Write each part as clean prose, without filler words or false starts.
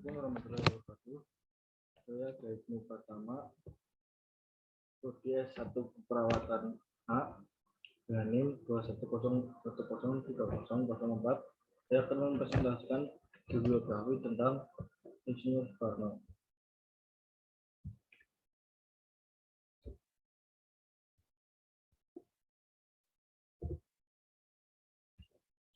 Assalamualaikum warahmatullahi wabarakatuh. Saya Gaibnu Pratama, prodi S1 Keperawatan A, dengan NIM 210103004. Saya akan mempresentasikan bibliografi tentang Insinyur Soekarno.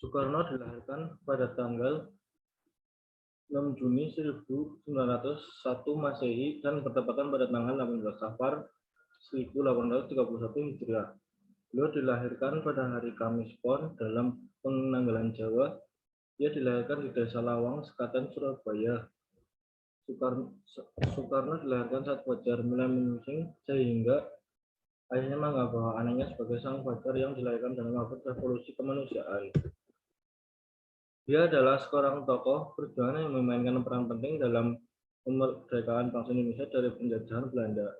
Soekarno dilahirkan pada tanggal 6 Juni 1901 Masehi dan bertepatan pada tanggal 18 Safar 1831 Hijriah. Beliau dilahirkan pada hari Kamis Pon dalam penanggalan Jawa. Dia dilahirkan di Desa Lawang, Sekaten, Surabaya. Soekarno dilahirkan saat Fajar mulai menyingsing, sehingga ayahnya menganggap bahwa anaknya sebagai sang fajar yang dilahirkan dalam abad revolusi kemanusiaan. Dia adalah seorang tokoh perjuangan yang memainkan peran penting dalam kemerdekaan bangsa Indonesia dari penjajahan Belanda.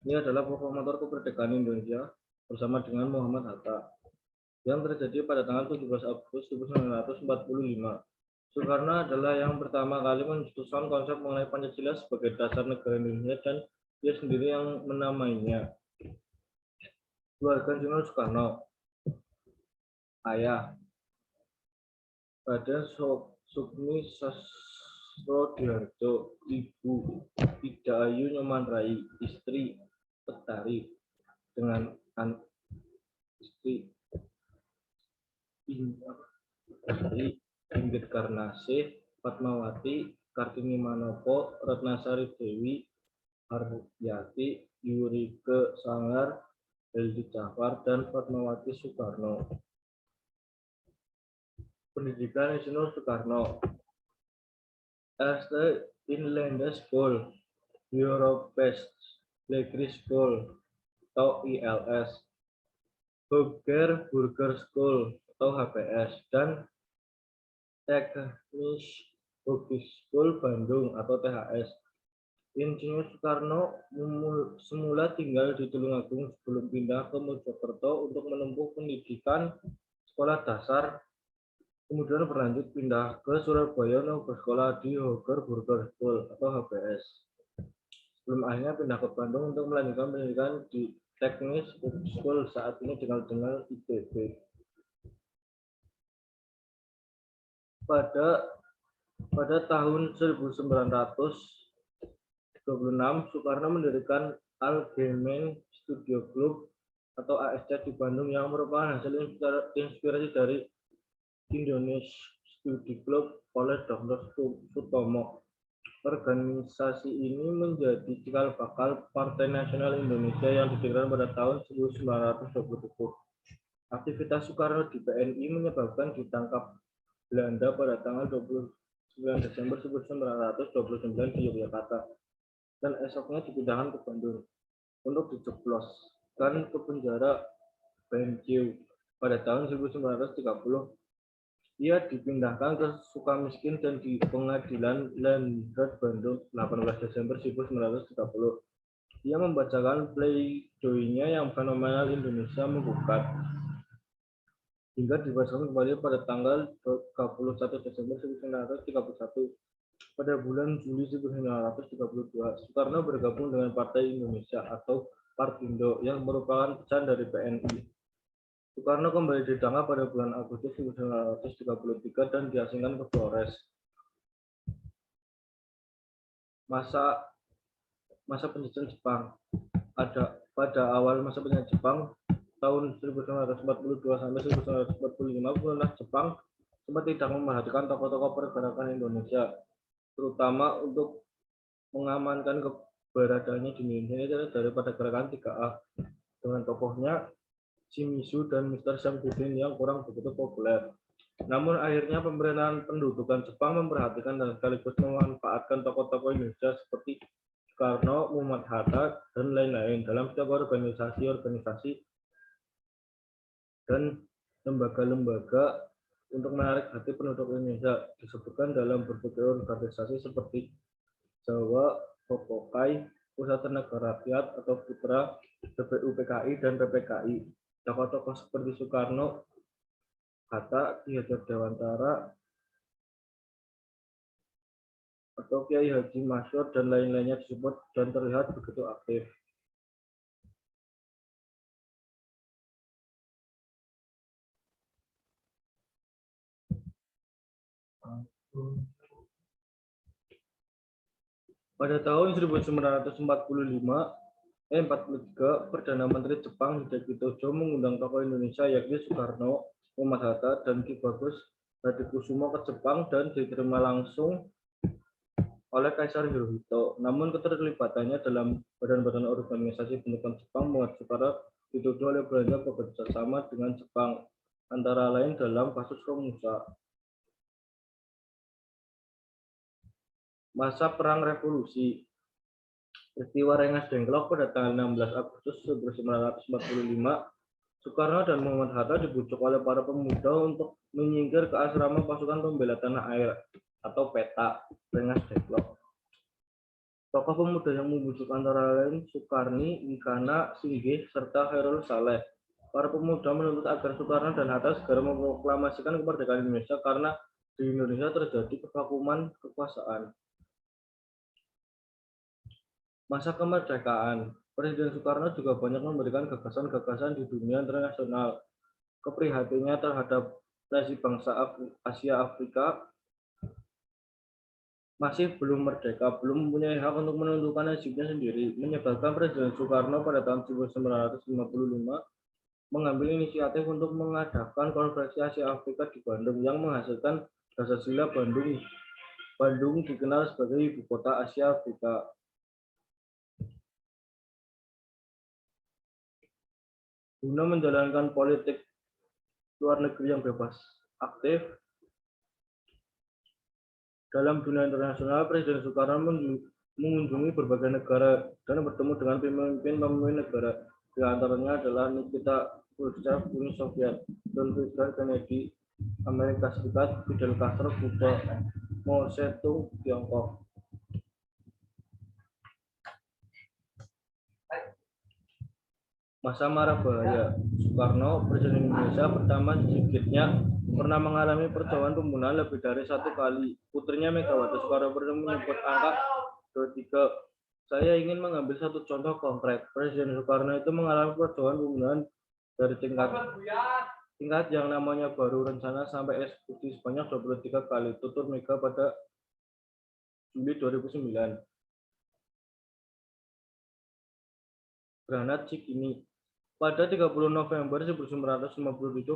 Dia adalah proklamator kemerdekaan Indonesia bersama dengan Muhammad Hatta yang terjadi pada tanggal 17 Agustus 1945. Soekarno adalah yang pertama kali mencetuskan konsep mengenai Pancasila sebagai dasar negara Indonesia dan dia sendiri yang menamainya. Keluarga Insinyur Soekarno. Ayah: Raden Sukmi Sastrodiharjo. Ibu: Ida Ayu Nyomanrai. Istri: Petari dengan istri Inggit Karnasih, Fatmawati, Kartini Manopo, Ratnasari Dewi, Haryati, Yurike Sanggar, Heldi Jafar, dan Fatmawati Soekarno. Pendidikan Insinyur Soekarno. Eerste Inlandse School, Europese Lagere School atau ILS, Hoger Burger School atau HBS, dan Technische Hogeschool Bandung atau THS. Insinyur Soekarno semula tinggal di Tulungagung sebelum pindah ke Mojokerto untuk menempuh pendidikan sekolah dasar. Kemudian berlanjut pindah ke Surabaya untuk bersekolah di Hoger Burger School atau HBS. Sebelum akhirnya pindah ke Bandung untuk melanjutkan pendidikan di Technische Hogeschool, saat ini dikenal ITB. Pada tahun 1926, Soekarno mendirikan Algemeen Studio Club atau ASC di Bandung yang merupakan hasil inspirasi dari Indonesia Study Club oleh Dr. Sutomo. Organisasi ini menjadi cikal bakal Partai Nasional Indonesia yang didirikan pada tahun 1927. Aktivitas Soekarno di PNI menyebabkan ditangkap Belanda pada tanggal 29 Desember 1929 di Yogyakarta dan esoknya dipindahkan ke Bandung untuk dijebloskan ke penjara Bentiu. Pada tahun 1930 ia dipindahkan ke Sukamiskin dan di Pengadilan Landrat Bandung 18 Desember 1930. Ia membacakan pleidoinya yang fenomenal Indonesia Menggugat hingga dibacakan kembali pada tanggal 31 Desember 1931. Pada bulan Juli 1932, Soekarno bergabung dengan Partai Indonesia atau Partindo yang merupakan pecahan dari PNI. Soekarno kembali ditangkap pada bulan Agustus 1933 dan diasingkan ke Flores. Masa penjajahan Jepang. Pada awal masa penjajahan Jepang tahun 1942 sampai 1945, pemerintah Jepang sempat tidak memperhatikan tokoh-tokoh pergerakan Indonesia, terutama untuk mengamankan keberadaannya di Indonesia daripada gerakan 3A dengan tokohnya Shimizu dan Mr. Samsudin yang kurang begitu populer. Namun akhirnya pemerintahan pendudukan Jepang memperhatikan dan sekaligus memanfaatkan tokoh-tokoh Indonesia seperti Soekarno, Muhammad Hatta, dan lain-lain dalam setiap organisasi dan lembaga-lembaga untuk menarik hati penduduk Indonesia. Disebutkan dalam berbagai organisasi seperti Jawa Popokai, Pusat Tenaga Rakyat atau Putra, BPUPKI, dan PPKI. Tokoh-tokoh seperti Soekarno, Hatta, Ki Hajar Dewantara, atau Kiai Haji Masyur dan lain-lainnya disebut dan terlihat begitu aktif. Pada tahun 1943, Perdana Menteri Jepang Hideki Tojo mengundang tokoh Indonesia yakni Soekarno, Muhammad Hatta, dan Ki Bagus Hadikusumo ke Jepang dan diterima langsung oleh Kaisar Hirohito. Namun keterlibatannya dalam badan-badan organisasi bentukan Jepang membuat Soekarno dituduh oleh Belanda bekerja sama dengan Jepang, antara lain dalam kasus Romusa. Masa Perang Revolusi. Peristiwa Rengas Dengklok pada tanggal 16 Agustus 1945, Soekarno dan Muhammad Hatta dibujuk oleh para pemuda untuk menyingkir ke asrama pasukan pembela tanah air atau PETA Rengas Dengklok. Tokoh pemuda yang membujuk antara lain Sukarni, Inkana, Singgih, serta Khairul Saleh. Para pemuda menuntut agar Soekarno dan Hatta segera memproklamasikan kemerdekaan Indonesia karena di Indonesia terjadi kevakuman kekuasaan. Masa kemerdekaan, Presiden Soekarno juga banyak memberikan gagasan-gagasan di dunia internasional. Keprihatinannya terhadap nasi bangsa Asia Afrika masih belum merdeka, belum mempunyai hak untuk menentukan nasibnya sendiri, menyebabkan Presiden Soekarno pada tahun 1955 mengambil inisiatif untuk mengadakan Konferensi Asia Afrika di Bandung yang menghasilkan Dasar-Sila Bandung. Bandung dikenal sebagai ibu kota Asia Afrika. Guna menjalankan politik luar negeri yang bebas aktif dalam dunia internasional, Presiden Soekarno mengunjungi berbagai negara dan bertemu dengan pemimpin negara. Di antaranya adalah Nikita Khrushchev Uni Soviet, John F. Kennedy Amerika Serikat, Fidel Castro Kuba, Mao Zedong Tiongkok. Masa mara bahaya. Soekarno, Presiden Indonesia pertama sedikitnya pernah mengalami percobaan pembunuhan lebih dari 1 kali. Putrinya Megawati Soekarno pernah menyebut angka 23. Saya ingin mengambil satu contoh konkret. Presiden Soekarno itu mengalami percobaan pembunuhan dari tingkat yang namanya baru rencana sampai eksekusi sebanyak 23 kali. Tutur Mega pada Juli 2009. Granat Cikini. Pada 30 November 1957,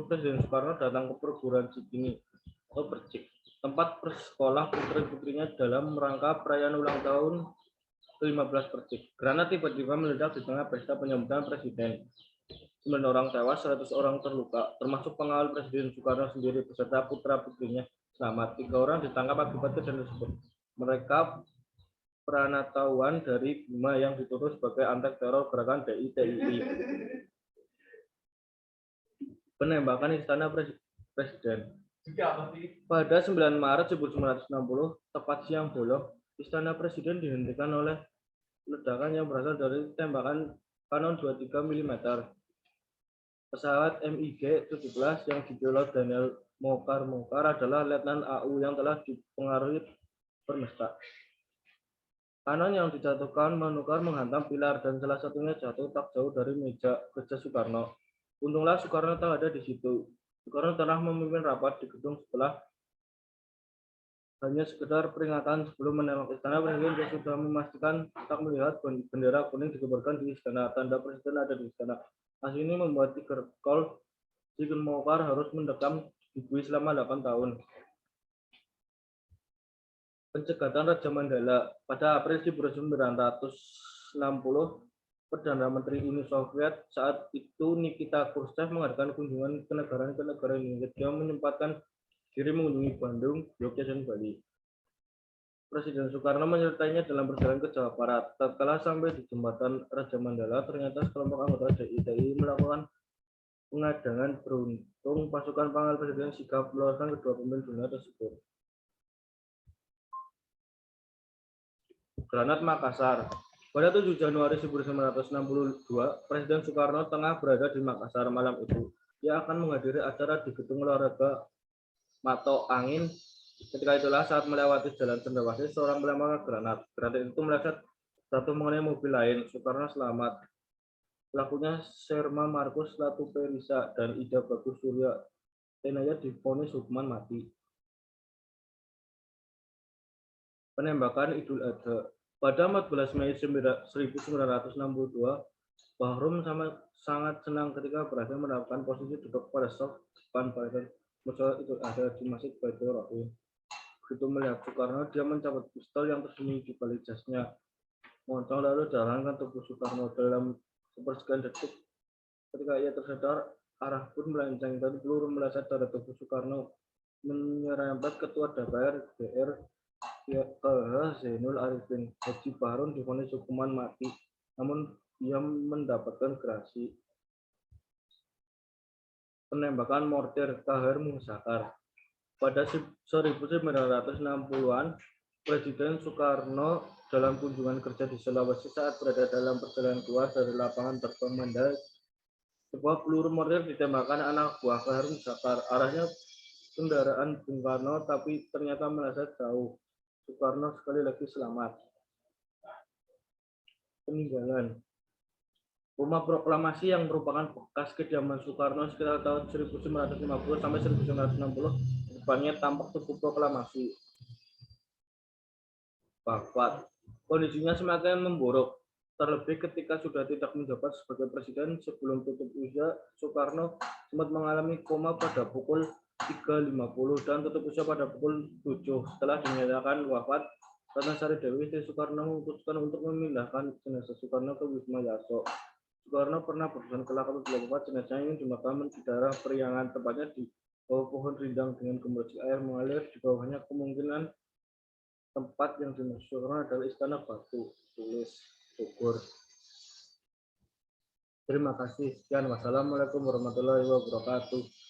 Presiden Soekarno datang ke perguruan Cikini atau Percik, tempat bersekolah putri-putrinya dalam rangka perayaan ulang tahun ke-15 Percik. Granat tiba-tiba meledak di tengah pesta penyambutan Presiden. 9 orang tewas, 100 orang terluka, termasuk pengawal Presiden Soekarno sendiri beserta putra-putrinya selamat. 3 orang ditangkap akibat kejadian tersebut. Mereka pranatauan dari Bima yang dituduh sebagai antek teror gerakan DI-TII. Penembakan Istana Presiden. Pada 9 Maret 1960, tepat siang bolong, Istana Presiden dihentikan oleh ledakan yang berasal dari tembakan kanon 23 mm. Pesawat MiG-17 yang dipilot Daniel Mokar adalah Letnan AU yang telah dipengaruhi Permesta. Kanon yang dijatuhkan menukar menghantam pilar dan salah satunya jatuh tak jauh dari meja kerja Soekarno. Untunglah Soekarno tak ada di situ. Soekarno telah memimpin rapat di gedung sebelah. Hanya sekedar peringatan sebelum menembak istana, Presiden sudah memastikan tak melihat bendera kuning dikibarkan di istana. Tanda Presiden ada di istana. Hasil ini membuat Tigerkol Chicken Mokar harus mendekam di Bui selama 8 tahun. Pencegatan Raja Mandala. Pada April 1960, Perdana Menteri Uni Soviet saat itu Nikita Khrushchev mengadakan kunjungan ke negara Indonesia. Dia menyempatkan diri mengunjungi Bandung, Yogyakarta, dan Bali. Presiden Soekarno menyertainya dalam perjalanan ke Jawa Barat. Tatkala sampai di jembatan Raja Mandala, ternyata sekelompok anggota DI-TII melakukan pengadangan beruntung. Pasukan pengawal Presiden sigap meloloskan kedua pemimpin dunia tersebut. Granat Makassar. Pada 7 Januari 1962, Presiden Soekarno tengah berada di Makassar. Malam itu, ia akan menghadiri acara di Gedung Olahraga Mato Angin Ketika itulah saat melewati jalan Cendrawasih, seorang melempar granat. Granat itu meleset jatuh mengenai mobil lain. Soekarno selamat. Pelakunya Sherma Markus Latuperisa dan Ida Bagus Surya Tenaya divonis hukuman mati. Penembakan Idul Adha. Pada 14 Mei 1962, Bahrum sangat senang ketika berhasil mendapatkan posisi duduk pada saf depan pada musola Idul Adha di Masjid Baitur Rahim. Begitu melihat Soekarno, dia mencabut pistol yang tersembunyi di balik jasnya. Moncong lalu jalankan tubuh Soekarno dalam sepersekian detik. Ketika ia tersadar, arah pun melenceng dan peluru meleset pada tubuh Soekarno, menyerempet Ketua DPR DR Zainul Arifin. Haji Bahrum divonis hukuman mati, namun ia mendapatkan gerasi. Penembakan mortir Tahir Muzakkar. Pada 1960-an, Presiden Soekarno dalam kunjungan kerja di Sulawesi saat berada dalam perjalanan keluar dari lapangan terbang Mandai, sebuah peluru mortir ditembakkan anak buah Tahir Muzakkar. Arahnya kendaraan Bung Karno, tapi ternyata meleset jauh. Soekarno sekali lagi selamat. Peninggalan. Rumah Proklamasi yang merupakan bekas kediaman Soekarno sekitar tahun 1950 sampai 1960, depannya tampak tugu proklamasi. Wafat. Kondisinya semakin memburuk, terlebih ketika sudah tidak menjabat sebagai presiden. Sebelum tutup usia, Soekarno sempat mengalami koma pada pukul 3.50 dan tutup usia pada pukul 7. Setelah dinyatakan wafat, Ratna Sari Dewi, istri Soekarno memutuskan untuk memindahkan jenazah Soekarno ke Wisma Yaso. Soekarno pernah berusaha kelak apabila wafat, jenazahnya ingin dimakamkan di daerah Periangan, tepatnya di bawah pohon rindang dengan gemericik air mengalir di bawahnya. Kemungkinan tempat yang dimaksud Soekarno adalah Istana Batu Tulis, Bogor. Terima kasih. Sekian. Wassalamualaikum warahmatullahi wabarakatuh.